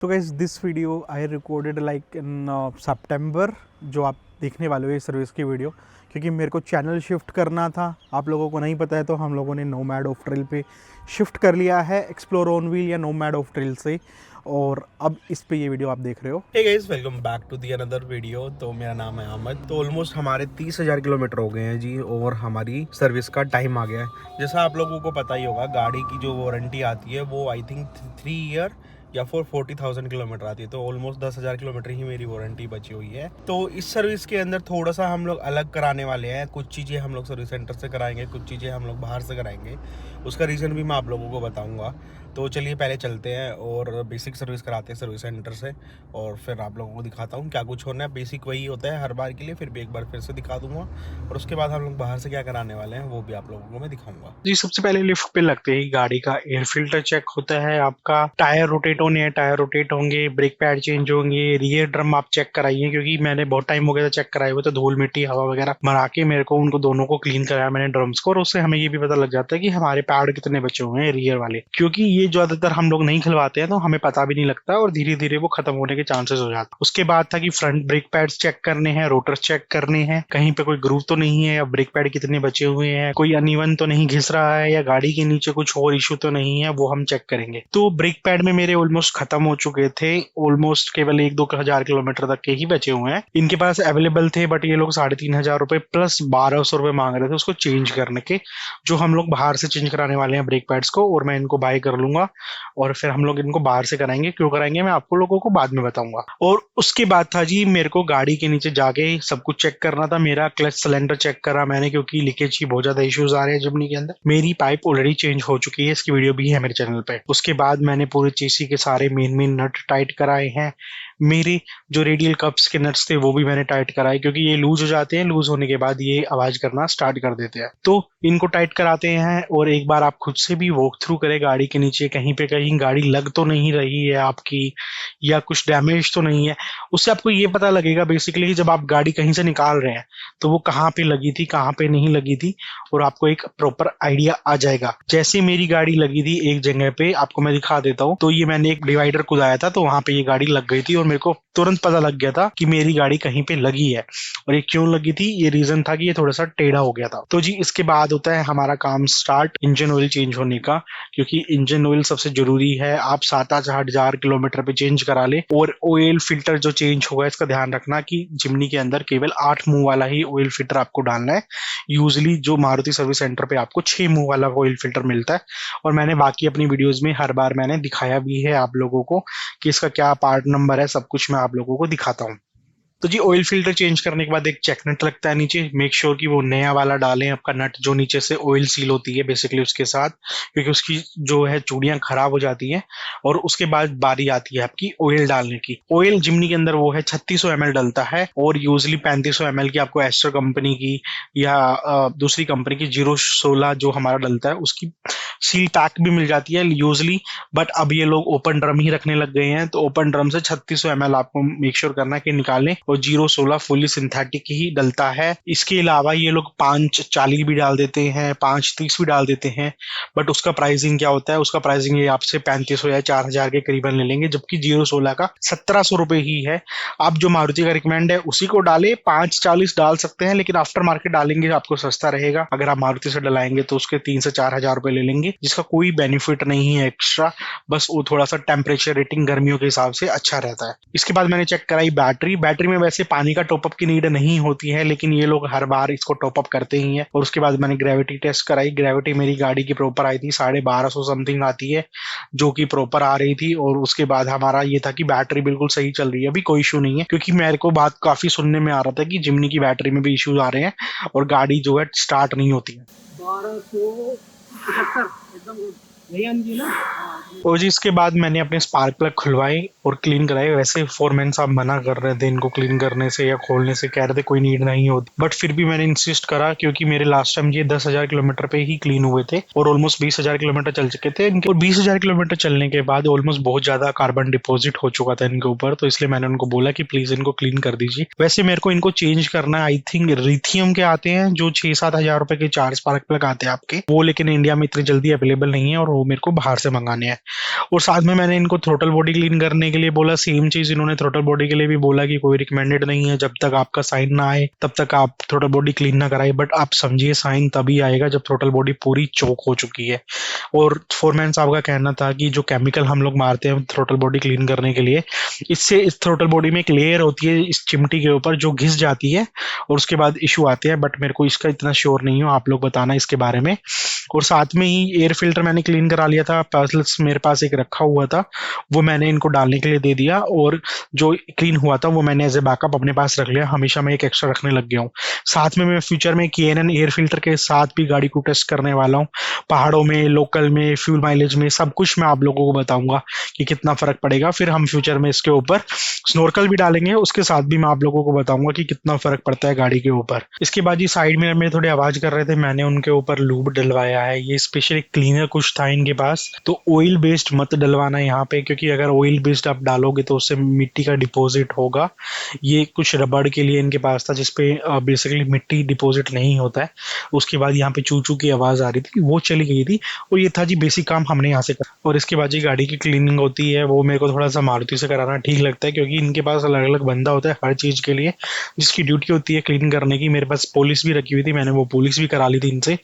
तो guys this video I recorded like in September, जो आप देखने वाले हो ये सर्विस की वीडियो, क्योंकि मेरे को चैनल शिफ्ट करना था। आप लोगों को नहीं पता है तो हम लोगों ने नोमैड ऑफ ट्रेल पे शिफ्ट कर लिया है, एक्सप्लोर ऑन व्हील या नोमैड ऑफ ट्रेल से, और अब इस पे ये वीडियो आप देख रहे हो। Hey guys, welcome back to the another video. तो मेरा नाम है अहमद। तो ऑलमोस्ट हमारे 30,000 किलोमीटर हो गए हैं जी, और हमारी सर्विस का टाइम आ गया है। जैसा आप लोगों को पता ही होगा, गाड़ी की जो वारंटी आती है वो आई थिंक 3 ईयर या फिर 40,000 किलोमीटर आती है। तो ऑलमोस्ट 10,000 किलोमीटर ही मेरी वारंटी बची हुई है। तो इस सर्विस के अंदर थोड़ा सा हम लोग अलग कराने वाले हैं। कुछ चीज़ें हम लोग सर्विस सेंटर से कराएंगे, कुछ चीज़ें हम लोग बाहर से कराएंगे। उसका रीज़न भी मैं आप लोगों को बताऊंगा। तो चलिए पहले चलते हैं और बेसिक सर्विस कराते हैं सर्विस सेंटर से, और फिर आप लोगों को दिखाता हूँ क्या कुछ होना है। बेसिक वही होता है हर बार के लिए, फिर भी एक बार फिर से दिखा दूंगा, और उसके बाद हम लोग बाहर से क्या कराने वाले हैं वो भी आप लोगों को मैं दिखाऊंगा जी। सबसे पहले लिफ्ट पे लगते ही गाड़ी का एयर फिल्टर चेक होता है, आपका टायर रोटेट होने हैं, टायर रोटेट होंगे, ब्रेक पैड चेंज होंगे, रियर ड्रम आप चेक कराइए, क्योंकि मैंने बहुत टाइम हो गया था चेक कराए हुए, तो धूल मिट्टी हवा वगैरह मरा के मेरे को उनको दोनों को क्लीन कराया मैंने ड्रम्स को, और उससे हमें ये भी पता लग जाता है कि हमारे पैड कितने बचे हुए हैं रियर वाले, क्योंकि ये ज्यादातर हम लोग नहीं खिलवाते हैं तो हमें पता भी नहीं लगता और धीरे धीरे वो खत्म होने के चांसेस हो जाते हैं। उसके बाद था कि फ्रंट ब्रेक पैड्स चेक करने हैं, रोटर्स चेक करने हैं, कहीं पे कोई ग्रूव तो नहीं है, या ब्रेक पैड कितने बचे हुए हैं, कोई अनइवन तो नहीं घिस रहा है, या गाड़ी के नीचे कुछ और इशू तो नहीं है, वो हम चेक करेंगे। तो ब्रेक पैड में मेरे ऑलमोस्ट खत्म हो चुके थे, ऑलमोस्ट केवल 1-2 हजार किलोमीटर तक के ही बचे हुए हैं। इनके पास अवेलेबल थे, बट ये लोग 3,500 रुपए प्लस 1,200 रुपए मांग रहे थे उसको चेंज करने के, जो हम लोग बाहर से चेंज कराने वाले हैं ब्रेक पैड्स को, और मैं इनको बाय कर लूंगा और फिर हम लोग इनको बाहर से कराएंगे। क्यों कराएंगे मैं आपको लोगों को बाद में बताऊंगा। और उसके बाद था जी, मेरे को गाड़ी के नीचे जाके सब कुछ चेक करना था। मेरा क्लच सिलेंडर चेक करा मैंने, क्योंकि लीकेज की बहुत ज्यादा इश्यूज आ रहे हैं जिमनी के अंदर। मेरी पाइप ऑलरेडी चेंज हो चुकी है, इसकी वीडियो भी है मेरे चैनल पे। उसके बाद मैंने पूरे चेसी के सारे मेन नट टाइट कराए हैं। मेरे जो रेडियल कप्स के नट्स थे वो भी मैंने टाइट कराए, क्योंकि ये लूज हो जाते हैं, लूज होने के बाद ये आवाज करना स्टार्ट कर देते हैं। तो इनको टाइट कराते हैं, और एक बार आप खुद से भी वॉक थ्रू करें गाड़ी के नीचे, कहीं पे कहीं गाड़ी लग तो नहीं रही है आपकी, या कुछ डैमेज तो नहीं है। उससे आपको ये पता लगेगा बेसिकली कि जब आप गाड़ी कहीं से निकाल रहे हैं तो वो कहाँ पे लगी थी, कहाँ पे नहीं लगी थी, और आपको एक प्रॉपर आइडिया आ जाएगा। जैसे मेरी गाड़ी लगी थी एक जगह पे, आपको मैं दिखा देता हूँ। तो ये मैंने एक डिवाइडर कुदाया था, तो वहां पे ये गाड़ी लग गई थी, और मेरे को तुरंत पता लग गया था कि मेरी गाड़ी कहीं पे लगी है। और ये क्यों लगी थी, ये रीजन था कि ये थोड़ा सा टेढ़ा हो गया था। तो जी इसके बाद होता है हमारा काम स्टार्ट, इंजन ऑयल चेंज होने का, क्योंकि इंजन ऑयल सबसे जरूरी है। आप 7-8 हजार किलोमीटर पे चेंज करा ले। और ऑयल फिल्टर जो चेंज होगा, इसका ध्यान रखना कि जिमनी के अंदर केवल 8 मुंह वाला ही ऑयल फिल्टर आपको डालना है। यूजली जो मारुति सर्विस सेंटर पे आपको 6 मुंह वाला ऑयल फिल्टर मिलता है, और मैंने बाकी अपनी वीडियोस में हर बार मैंने दिखाया भी है आप लोगों को कि इसका क्या पार्ट नंबर है, सब कुछ मैं आप लोगों को दिखाता हूँ। तो जी ऑयल फिल्टर चेंज करने के बाद एक चेक नट लगता है नीचे, मेक श्योर कि वो नया वाला डालें, आपका नट जो नीचे से ऑयल सील होती है बेसिकली उसके साथ, क्योंकि उसकी जो है चूड़ियां खराब हो जाती हैं। और उसके बाद बारी आती है आपकी ऑयल डालने की। ऑयल जिमनी के अंदर वो है 3600 ml डलता है, और यूजली 3500 ml की आपको एस्टर कंपनी की या दूसरी कंपनी की 016 जो हमारा डलता है उसकी सील पैक भी मिल जाती है यूजली। बट अब ये लोग ओपन ड्रम ही रखने लग गए हैं, तो ओपन ड्रम से 3600 ml आपको मेक श्योर करना है कि निकालें, और 016 फुली सिंथेटिक ही डलता है। इसके अलावा ये लोग 540 भी डाल देते हैं, 530 भी डाल देते हैं। बट उसका प्राइसिंग क्या होता है, उसका प्राइसिंग ये आपसे 3500 या 4,000 के करीबन ले लेंगे, जबकि 016 का 1700 रुपए ही है। आप जो मारुति का रिकमेंड है उसी को डाले, 540 डाल सकते हैं, लेकिन आफ्टर मार्केट डालेंगे आपको सस्ता रहेगा। अगर आप मारुति से डलाएंगे तो उसके 3 से 4,000 रुपए ले लेंगे, जिसका कोई बेनिफिट नहीं है एक्स्ट्रा, बस वो थोड़ा सा टेम्परेचर रेटिंग गर्मियों के हिसाब से अच्छा रहता है। इसके बाद मैंने चेक कराई बैटरी। बैटरी में वैसे पानी का टॉपअप की नीड नहीं होती है, लेकिन ये लोग हर बार इसको टॉपअप करते ही हैं। और उसके बाद मैंने ग्रेविटी टेस्ट कराई। ग्रेविटी मेरी गाड़ी की प्रॉपर आई थी, 1250 समथिंग आती है, जो कि प्रॉपर आ रही थी। और उसके बाद हमारा ये था कि बैटरी बिल्कुल सही चल रही है, अभी कोई इशू नहीं है, क्योंकि मेरे को बात काफी सुनने में आ रहा था कि जिमनी की बैटरी में भी इश्यूज आ रहे हैं और गाड़ी जो है स्टार्ट नहीं होती है। 1275 एकदम और जी इसके बाद मैंने अपने स्पार्क प्लग खुलवाए और क्लीन कराए। वैसे फोरमैन साहब मना कर रहे थे इनको क्लीन करने से या खोलने से, कह रहे थे कोई नीड नहीं होती, बट फिर भी मैंने इंसिस्ट करा, क्योंकि मेरे लास्ट टाइम ये 10,000 किलोमीटर पे ही क्लीन हुए थे, और ऑलमोस्ट 20,000 किलोमीटर चल चुके थे इनके। और 20,000 किलोमीटर चलने के बाद ऑलमोस्ट बहुत ज्यादा कार्बन डिपोजिट हो चुका था इनके ऊपर, तो इसलिए मैंने उनको बोला कि प्लीज इनको क्लीन कर दीजिए। वैसे मेरे को इनको चेंज करना, आई थिंक लिथियम के आते हैं जो 6-7 हजार रुपए के 4 स्पार्क प्लग आते हैं आपके वो, लेकिन इंडिया में इतनी जल्दी अवेलेबल नहीं है, और वो मेरे को बाहर से मंगाने हैं। और साथ में मैंने इनको थ्रोटल बॉडी क्लीन करने के लिए बोला, सेम चीज़ इन्होंने थ्रोटल बॉडी के लिए भी बोला कि कोई रिकमेंडेड नहीं है, जब तक आपका साइन ना आए तब तक आप थ्रोटल बॉडी क्लीन ना कराइए। बट आप समझिए साइन तभी आएगा जब थ्रोटल बॉडी पूरी चोक हो चुकी है। और फोरमैन साहब का कहना था कि जो केमिकल हम लोग मारते हैं थ्रोटल बॉडी क्लीन करने के लिए, इससे इस थ्रोटल बॉडी में एक लेयर होती है इस चिमटी के ऊपर जो घिस जाती है और उसके बाद इशू आते हैं। बट मेरे को इसका इतना श्योर नहीं हो, आप लोग बताना इसके बारे में। और साथ में ही एयर फिल्टर मैंने क्लीन करा लिया था, पार्सल्स मेरे पास एक रखा हुआ था, वो मैंने इनको डालने के लिए दे दिया। और जो क्लीन हुआ था वो मैंने एज ए बैकअप अपने पास रख लिया, हमेशा मैं एक एक्स्ट्रा रखने लग गया हूँ। साथ में मैं फ्यूचर में KNN एयर फिल्टर के साथ भी गाड़ी को टेस्ट करने वाला हूँ, पहाड़ों में, लोकल में, फ्यूल माइलेज में, सब कुछ मैं आप लोगों को बताऊंगा कि कितना फर्क पड़ेगा। फिर हम फ्यूचर में इसके ऊपर स्नॉर्कल भी डालेंगे, उसके साथ भी मैं आप लोगों को बताऊंगा कि कितना फर्क पड़ता है गाड़ी के ऊपर। इसके बाद ये साइड में मेरे थोड़ी आवाज कर रहे थे, मैंने उनके ऊपर लूब डलवाया है। ये स्पेशली क्लीनर कुछ था इनके पास, तो ऑयल बेस्ड मत डलवाना यहाँ पे, क्योंकि अगर ऑयल बेस्ड आप डालोगे तो उससे मिट्टी का डिपॉजिट होगा। ये कुछ रबड़ के लिए इनके पास था जिसपे बेसिकली मिट्टी डिपॉजिट नहीं होता है। उसके बाद यहाँ पे चू चू की आवाज आ रही थी, वो चली गई थी। और ये था जी बेसिक काम हमने यहाँ से करा। और इसके बाद जी गाड़ी की क्लीनिंग होती है, वो मेरे को थोड़ा सा मारुति से कराना ठीक लगता है, क्योंकि इनके पास अलग अलग बंदा होता है हर चीज के लिए जिसकी ड्यूटी होती है क्लीन करने की। मेरे पास पुलिस भी रखी हुई थी, मैंने वो पुलिस भी करा ली थी इनसे,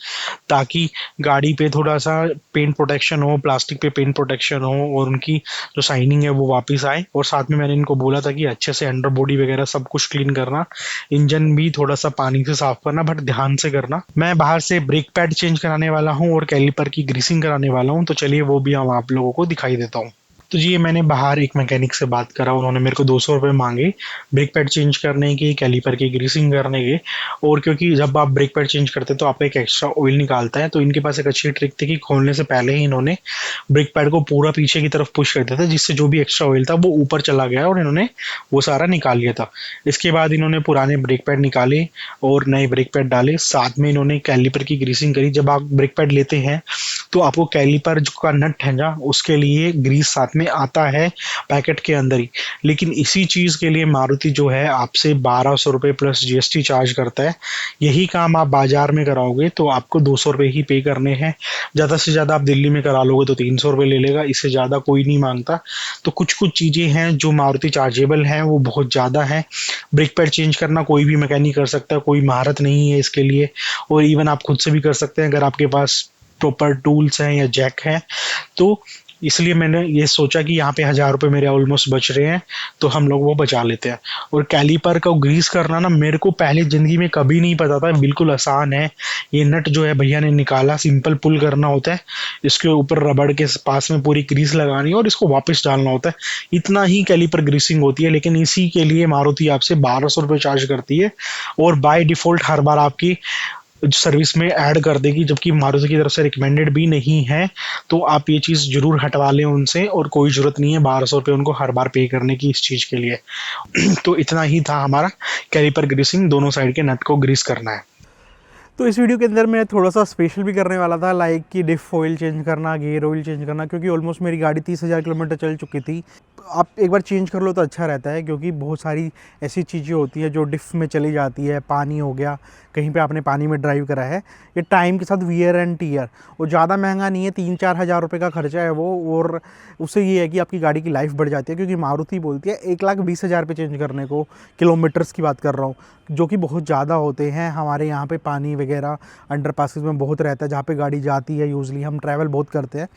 ताकि गाड़ी पे थोड़ा सा पेंट प्रोटेक्शन हो, प्लास्टिक पे पेंट प्रोटेक्शन हो और उनकी जो शाइनिंग है वो वापस आए। और साथ में मैंने इनको बोला था कि अच्छे से अंडर बॉडी वगैरह सब कुछ क्लीन करना, इंजन भी थोड़ा सा पानी से साफ करना, बट ध्यान से करना। मैं बाहर से ब्रेक पैड चेंज कराने वाला हूँ और कैलिपर की ग्रीसिंग कराने वाला हूँ, तो चलिए वो भी हम आप लोगों को दिखाई देता हूँ। तो जी ये मैंने बाहर एक मैकेनिक से बात करा, उन्होंने मेरे को 200 रुपये मांगे ब्रेक पैड चेंज करने के, कैलिपर की ग्रीसिंग करने के। और क्योंकि जब आप ब्रेक पैड चेंज करते तो आपका एक एक्स्ट्रा ऑयल निकालता है, तो इनके पास एक अच्छी ट्रिक थी कि खोलने से पहले ही इन्होंने ब्रेक पैड को पूरा पीछे की तरफ पुश कर दिया था, जिससे जो भी एक्स्ट्रा ऑयल था वो ऊपर चला गया और इन्होंने वो सारा निकाल लिया था। इसके बाद इन्होंने पुराने ब्रेक पैड निकाले और नए ब्रेक पैड डाले, साथ में इन्होंने कैलिपर की ग्रीसिंग करी। जब आप ब्रेक पैड लेते हैं तो आपको कैलिपर जो का नट है ना, उसके लिए ग्रीस साथ में आता है पैकेट के अंदर ही। लेकिन इसी चीज के लिए मारुति जो है आपसे 1200 रुपये प्लस GST चार्ज करता है। यही काम आप बाजार में कराओगे तो आपको 200 रुपये ही पे करने हैं। ज्यादा से ज्यादा आप दिल्ली में करा लोगे तो 300 रुपये ले लेगा, इससे ज्यादा कोई नहीं मांगता। तो कुछ कुछ चीजें हैं जो मारुति चार्जेबल हैं, वो बहुत ज्यादा है। ब्रेक पैड चेंज करना कोई भी मैकेनिक कर सकता है, कोई महारत नहीं है इसके लिए। और इवन आप खुद से भी कर सकते हैं अगर आपके पास प्रॉपर टूल्स हैं या जैक है तो। इसलिए मैंने ये सोचा कि यहाँ पे 1000 रुपये मेरे ऑलमोस्ट बच रहे हैं, तो हम लोग वो बचा लेते हैं। और कैलिपर को ग्रीस करना ना मेरे को पहले ज़िंदगी में कभी नहीं पता था, बिल्कुल आसान है। ये नट जो है भैया ने निकाला, सिंपल पुल करना होता है, इसके ऊपर रबड़ के पास में पूरी ग्रीस लगानी है और इसको वापस डालना होता है। इतना ही कैलिपर ग्रीसिंग होती है। लेकिन इसी के लिए मारुति आपसे 1200 रुपये चार्ज करती है और बाय डिफ़ॉल्ट हर बार आपकी सर्विस में ऐड कर देगी, जबकि मारुति की तरफ से रिकमेंडेड भी नहीं है। तो आप ये चीज़ जरूर हटवा लें उनसे, और कोई ज़रूरत नहीं है 1200 रुपये उनको हर बार पे करने की इस चीज़ के लिए। तो इतना ही था हमारा कैलिपर ग्रीसिंग, दोनों साइड के नट को ग्रीस करना है। तो इस वीडियो के अंदर मैं थोड़ा सा स्पेशल भी करने वाला था, लाइक कि डिफ ऑयल चेंज करना, गियर ऑयल चेंज करना, क्योंकि ऑलमोस्ट मेरी गाड़ी 30,000 किलोमीटर चल चुकी थी। आप एक बार चेंज कर लो तो अच्छा रहता है, क्योंकि बहुत सारी ऐसी चीज़ें होती है जो डिफ में चली जाती है। पानी हो गया, कहीं पे आपने पानी में ड्राइव करा है, ये टाइम के साथ वियर एंड टीयर। और ज़्यादा महंगा नहीं है, 3-4 हज़ार रुपये का खर्चा है वो। और उससे ये है कि आपकी गाड़ी की लाइफ बढ़ जाती है, क्योंकि मारुति बोलती है 1,20,000 पे चेंज करने को, किलोमीटर्स की बात कर रहा हूँ, जो कि बहुत ज़्यादा होते हैं। हमारे यहाँ पे पानी वगैरह अंडर पासेस में बहुत रहता है, जहाँ पे गाड़ी जाती है, यूजली हम ट्रैवल बहुत करते हैं।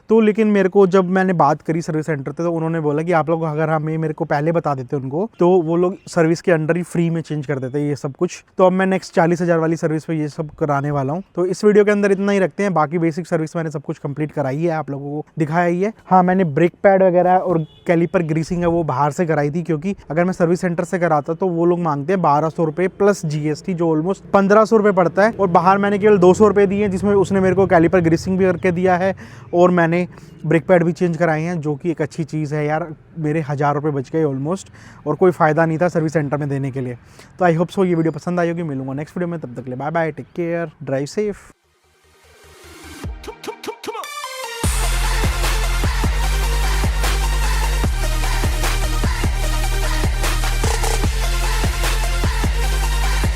तो लेकिन मेरे को जब मैंने बात करी सर्विस सेंटर पे, तो उन्होंने बोला कि आप लोग अगर हमें मेरे को पहले बता देते उनको, तो वो लोग सर्विस के अंडर ही फ्री में चेंज कर देते ये सब कुछ। तो अब मैं नेक्स्ट 40,000 वाली सर्विस पे ये सब कराने वाला हूँ। तो इस वीडियो के अंदर इतना ही रखते हैं, बाकी बेसिक सर्विस मैंने सब कुछ कंप्लीट कराई है, आप लोगों को दिखाया ही है। हाँ, मैंने ब्रेक पैड वगैरह और कैलिपर ग्रीसिंग है वो बाहर से कराई थी, क्योंकि अगर मैं सर्विस सेंटर से कराता तो वो लोग मांगते हैं 1200 रुपये प्लस GST, जो ऑलमोस्ट 1500 रुपये पड़ता है। और बाहर मैंने केवल 200 रुपये दिए, जिसमें उसने मेरे को कैलिपर ग्रीसिंग भी करके दिया है और मैंने ब्रेक पैड भी चेंज कराए हैं, जो कि एक अच्छी चीज़ है यार। मेरे 1000 रुपये बच गए ऑलमोस्ट, और कोई फ़ायदा नहीं था सर्विस सेंटर में देने के लिए। तो आई होप सो ये वीडियो पसंद आई होगी। मिलूंगा नेक्स्ट वीडियो में, तब तक ले bye bye, take care, drive safe.